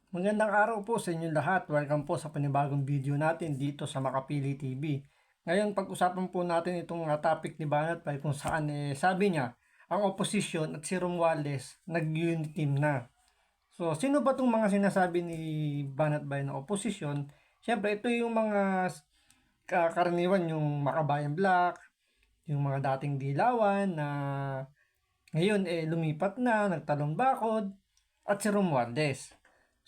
Magandang araw po sa inyo lahat. Welcome po sa panibagong video natin dito sa Makapili TV. Ngayon, pag-usapan po natin itong topic ni Banat Bay kung saan sabi niya, ang opposition at si Romualdez nag-unity team na. So, sino ba itong mga sinasabi ni Banat Bay na opposition? Siyempre, ito yung mga karaniwan, yung Makabayan Black, yung mga dating dilawan na ngayon lumipat na, nagtalong bakod, at si Romualdez.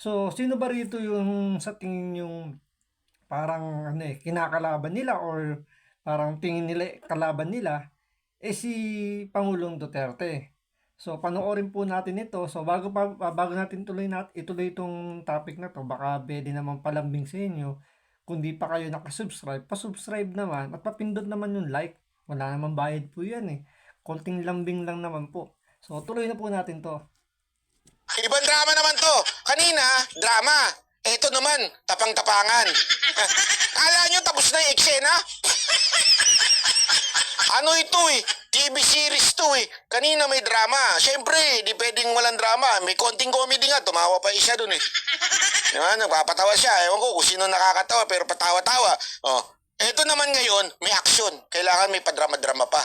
So, sino ba rito yung sa tingin yung parang kinakalaban nila or parang tingin nila kalaban nila si Pangulong Duterte. So, panoorin po natin ito. So, bago natin ituloy itong topic na to, baka pwede naman palambing sa inyo. Kung di pa kayo nakasubscribe, pa-subscribe naman at papindot naman yung like. Wala naman bayad po yan Konting lambing lang naman po. So, tuloy na po natin to. Ibang drama naman to. Kanina, drama. Ito naman, tapang-tapangan. Kala nyo tapos na yung eksena? Ano ito TV series to Kanina may drama. Siyempre, di pwedeng walang drama. May konting comedy nga. Tumawa pa isa dun Diba? Nagpapatawa siya. Ewan ko kung sino nakakatawa pero patawa-tawa. Ito naman ngayon, may action. Kailangan may padrama-drama pa.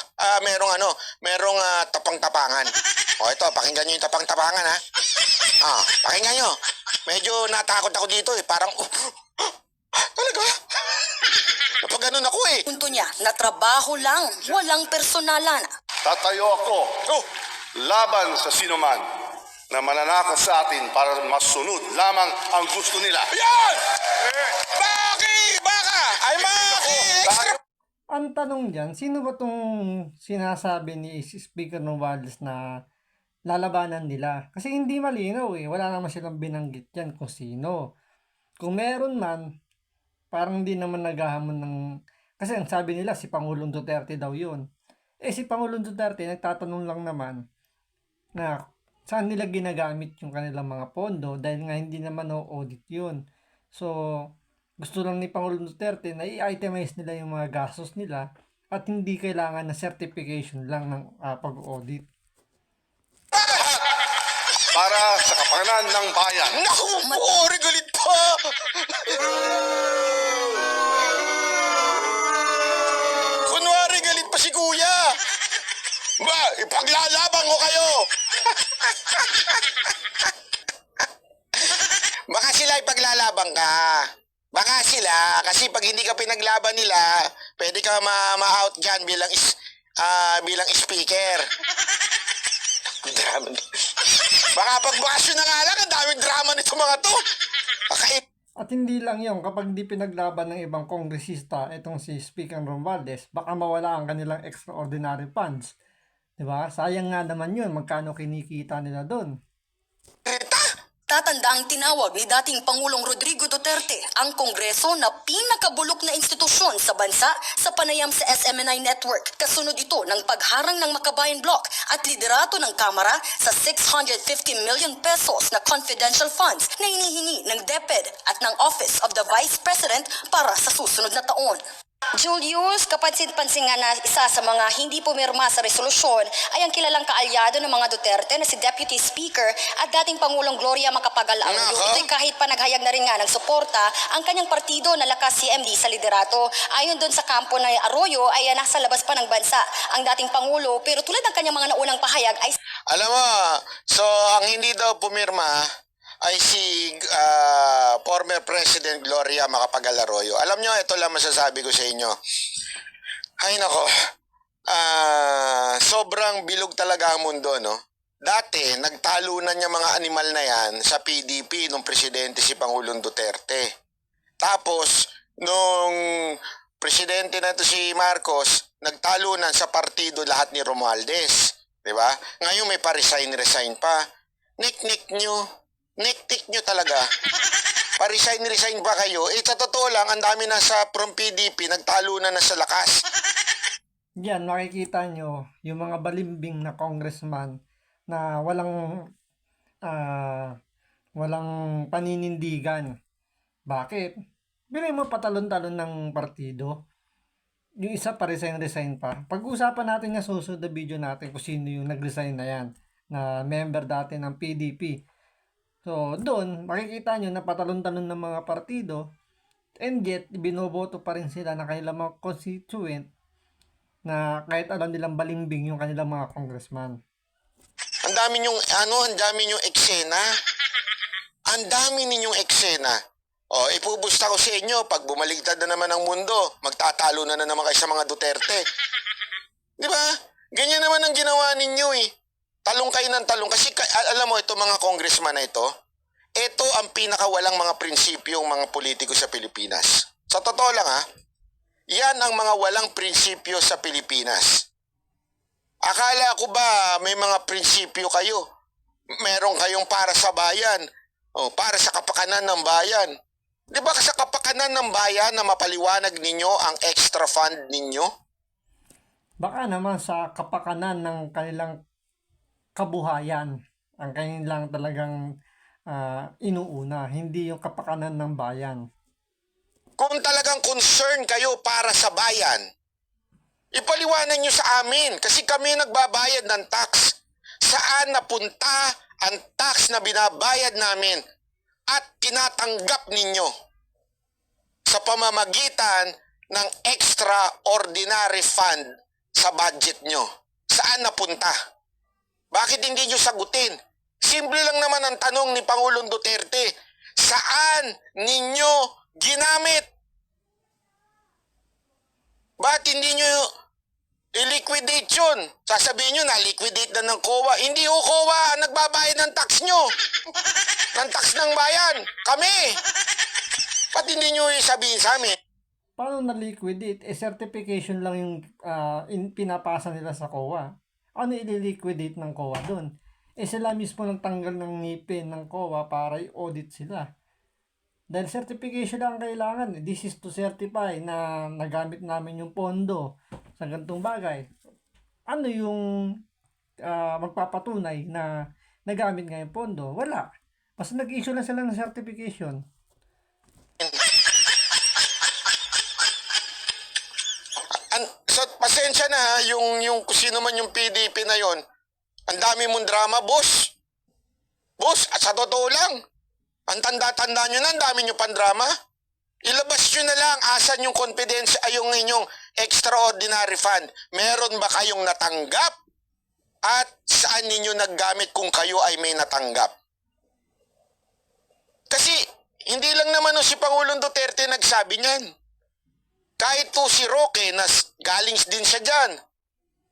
Merong tapang-tapangan. Ito, pakinggan nyo yung tapang-tapangan pakinggan nyo. Medyo natakot ako dito Parang, talaga? Kapag ganun ako Punto niya, na trabaho lang, walang personalan. Tatayo ako laban sa sinuman na mananakot sa atin para masunod lamang ang gusto nila. Yan! Baka! Ay, extra! Ang tanong dyan, sino ba itong sinasabi ni Speaker Novales na lalabanan nila? Kasi hindi malinaw Wala naman silang binanggit yan kung sino. Kung meron man, parang hindi naman naghahamon ng... Kasi ang sabi nila, si Pangulong Duterte daw yun. Si Pangulong Duterte, nagtatanong lang naman na saan nila ginagamit yung kanilang mga pondo dahil nga hindi naman audit yun. So, gusto lang ni Pangulong Duterte na i-itemize nila yung mga gastos nila at hindi kailangan na certification lang ng pag-audit. Para sa kapakanan ng bayan. Naku, Ori, galit pa! Kunwari, galit pa si Kuya! Ba, ipaglalaban ko kayo! Baka sila ipaglalaban ka. Baka sila, kasi pag hindi ka pinaglaban nila, pwede ka ma-out dyan bilang speaker. Drama. Baka pagbakasyon na nga lang, ang daming drama nito mga to. At hindi lang yon, kapag di pinaglaban ng ibang kongresista itong si Speaker Romualdez, baka mawala ang kanilang extraordinary funds. Diba? Sayang nga naman yun, magkano kinikita nila doon. Tatanda ang tinawag ni dating Pangulong Rodrigo Duterte ang Kongreso na pinakabulok na institusyon sa bansa sa panayam sa SMNI Network. Kasunod ito ng pagharang ng Makabayan Block at liderato ng Kamara sa 650 million pesos na confidential funds na hinihingi ng DepEd at ng Office of the Vice President para sa susunod na taon. Julius, kapansin-pansin nga na isa sa mga hindi pumirma sa resolusyon ay ang kilalang kaalyado ng mga Duterte na si Deputy Speaker at dating Pangulong Gloria Macapagal-Arroyo. Ito'y kahit pa naghayag na rin nga ng suporta ang kanyang partido na lakas CMD sa liderato. Ayon doon sa kampo na Arroyo ay nasa labas pa ng bansa ang dating Pangulo pero tulad ng kanyang mga naunang pahayag ay... Alam mo, so ang hindi daw pumirma ay si former President Gloria Macapagal-Arroyo. Alam nyo, ito lang masasabi ko sa inyo. Ay nako, sobrang bilog talaga ang mundo, no? Dati, nagtalunan yung mga animal na yan sa PDP nung presidente si Pangulong Duterte. Tapos, nung presidente na ito si Marcos, nagtalunan sa partido lahat ni Romualdez. Diba? Ngayon may pa-resign pa. Nik-nik nyo talaga. Pa-resign ba kayo? Sa totoo lang, ang dami na from PDP, nagtalo na sa lakas. Yan, makikita nyo yung mga balimbing na congressman na walang paninindigan. Bakit? Bilay mo patalon-talon ng partido. Yung isa pa-resign pa. Pag-usapan natin na susunod na video natin kung sino yung nag-resign na yan, na member dati ng PDP. So, doon, makikita nyo na patalon-talon ng mga partido, and yet, binoboto pa rin sila ng kanilang mga constituent na kahit alam nilang balimbing yung kanilang mga congressman. Ang dami yung, ang dami yung eksena. Ang dami ninyong eksena. O, ipubusta ko sa inyo, pag bumaligtad na naman ang mundo, magtatalo na naman kayo sa mga Duterte. Di ba? Ganyan naman ang ginawa ninyo eh. Talong kayo ng talong. Kasi alam mo, ito mga congressman na ito ang pinakawalang mga prinsipyong mga politiko sa Pilipinas. Sa totoo lang ha, yan ang mga walang prinsipyo sa Pilipinas. Akala ko ba may mga prinsipyo kayo? Meron kayong para sa bayan, o para sa kapakanan ng bayan. Di ba sa kapakanan ng bayan na mapaliwanag ninyo ang extra fund ninyo? Baka naman sa kapakanan ng kanilang kabuhayan ang kanilang talagang inuuna, hindi yung kapakanan ng bayan. Kung talagang concern kayo para sa bayan, ipaliwanag nyo sa amin kasi kami nagbabayad ng tax. Saan napunta ang tax na binabayad namin at tinatanggap ninyo sa pamamagitan ng extraordinary fund sa budget nyo? Saan napunta? Bakit hindi nyo sagutin? Simple lang naman ang tanong ni Pangulong Duterte. Saan ninyo ginamit? Bakit hindi nyo i-liquidate yun? Sasabihin nyo na liquidate na ng COA. Hindi ho COA ang nagbabayad ng tax nyo. Ng tax ng bayan. Kami. Ba't hindi nyo isabihin sa amin? Paano na-liquidate? Certification lang yung pinapasa nila sa COA. Ano i-liquidate ng COA doon? Sila mismo nagtanggal ng ngipin ng COA para i-audit sila. Dahil certification lang kailangan. This is to certify na nagamit namin yung pondo sa ganitong bagay. Ano yung magpapatunay na nagamit nga yung pondo? Wala. Basta nag-issue lang sila ng certification. So, pasensya na ha, yung sino man yung PDP na yon. Ang dami mong drama, boss. Boss, at sa totoo lang, ang tanda-tanda nyo na, ang dami nyo pang drama. Ilabas nyo na lang, asan yung confidence ay yung inyong extraordinary fund. Meron ba kayong natanggap? At saan ninyo naggamit kung kayo ay may natanggap? Kasi, hindi lang naman si Pangulong Duterte nagsabi niyan. Kahit po si Roque, na galing din siya dyan,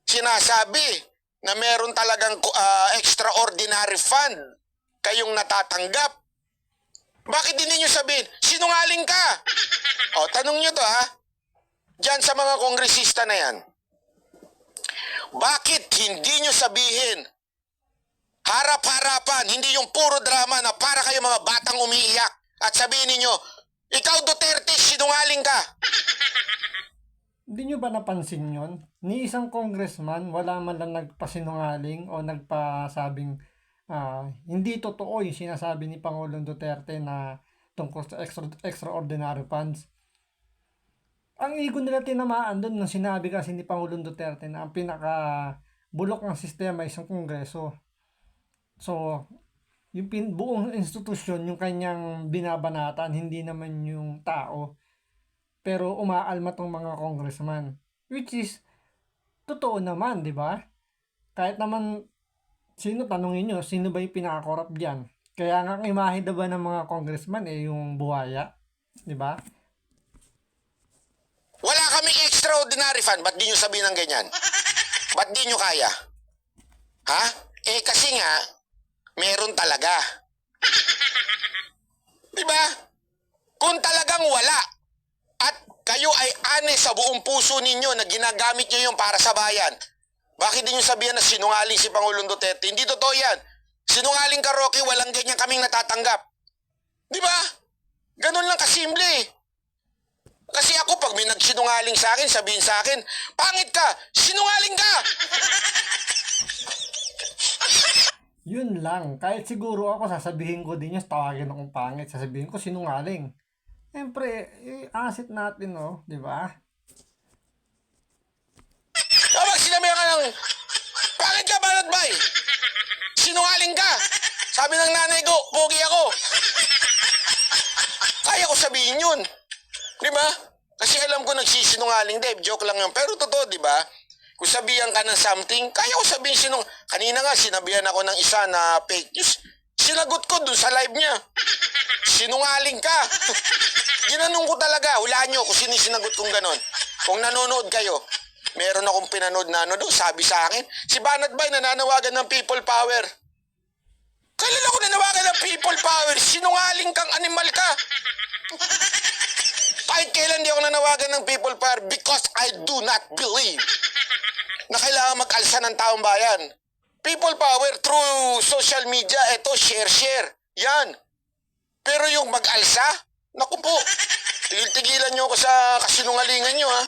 sinasabi na meron talagang extraordinary fund kayong natatanggap. Bakit hindi nyo sabihin, sinungaling ka? O, tanong nyo to ha, dyan sa mga kongresista na yan. Bakit hindi nyo sabihin, harap-harapan, hindi yung puro drama na para kayo mga batang umiiyak at sabihin niyo, ikaw Duterte, sinungaling ka. Hindi nyo ba napansin yon? Ni isang congressman, wala man lang nagpasinungaling o nagpasabing hindi totoo yung sinasabi ni Pangulong Duterte na tungkol sa extraordinary funds. Ang ego nila tinamaan doon nang sinabi kasi ni Pangulong Duterte na ang pinaka-bulok ng sistema ay isang kongreso. So, yung buong institusyon, yung kanyang binabanatan, hindi naman yung tao. Pero umaalma tong mga congressman. Which is, totoo naman, di ba? Kahit naman, tanungin nyo, sino ba yung pinaka-corrupt dyan? Kaya nga ang imahe ba ng mga congressman yung buhaya? Di ba? Wala kaming extraordinary fund, ba't di nyo sabihin ng ganyan? Ba't di nyo kaya? Ha? Kasi nga, meron talaga. Di ba? Kung talagang wala, at kayo ay honest sa buong puso ninyo na ginagamit nyo yung para sa bayan, bakit din nyo sabihan na sinungaling si Pangulong Duterte? Hindi totoo yan. Sinungaling ka, Rocky, walang ganyan kaming natatanggap. Di ba? Ganun lang kasimple. Kasi ako, pag may nagsinungaling sa akin, sabihin sa akin, pangit ka, sinungaling ka! Yun lang. Kahit siguro ako, sasabihin ko din yun, tawagin akong pangit, sasabihin ko sinungaling. Siyempre, asset natin, no? Di ba? Kapag sinabi ka ng, pangit ka, Banat Bay! Sinungaling ka! Sabi ng nanay ko, pogi ako. Kaya ko sabihin yun. Di ba? Kasi alam ko nagsisinungaling, Dave. Joke lang yun. Pero totoo, di ba? Kung sabihan ka ng something, kaya ko sabihin Kanina nga, sinabihan ako ng isa na fake news. Sinagot ko dun sa live niya. Sinungaling ka. Ginanong ko talaga. Hulaan nyo kung sino sinagot kong ganon. Kung nanonood kayo, meron akong pinanood na doon, sabi sa akin, si Banat Bay nananawagan ng people power. Kailan ako nanawagan ng people power? Sinungaling kang animal ka. Kahit kailan di ako nanawagan ng people power because I do not believe na kailangan mag-alsa ng taong bayan. People power through social media, eto, share. Yan. Pero yung mag-alsa, naku po, tigil-tigilan nyo ako sa kasinungalingan nyo, ha?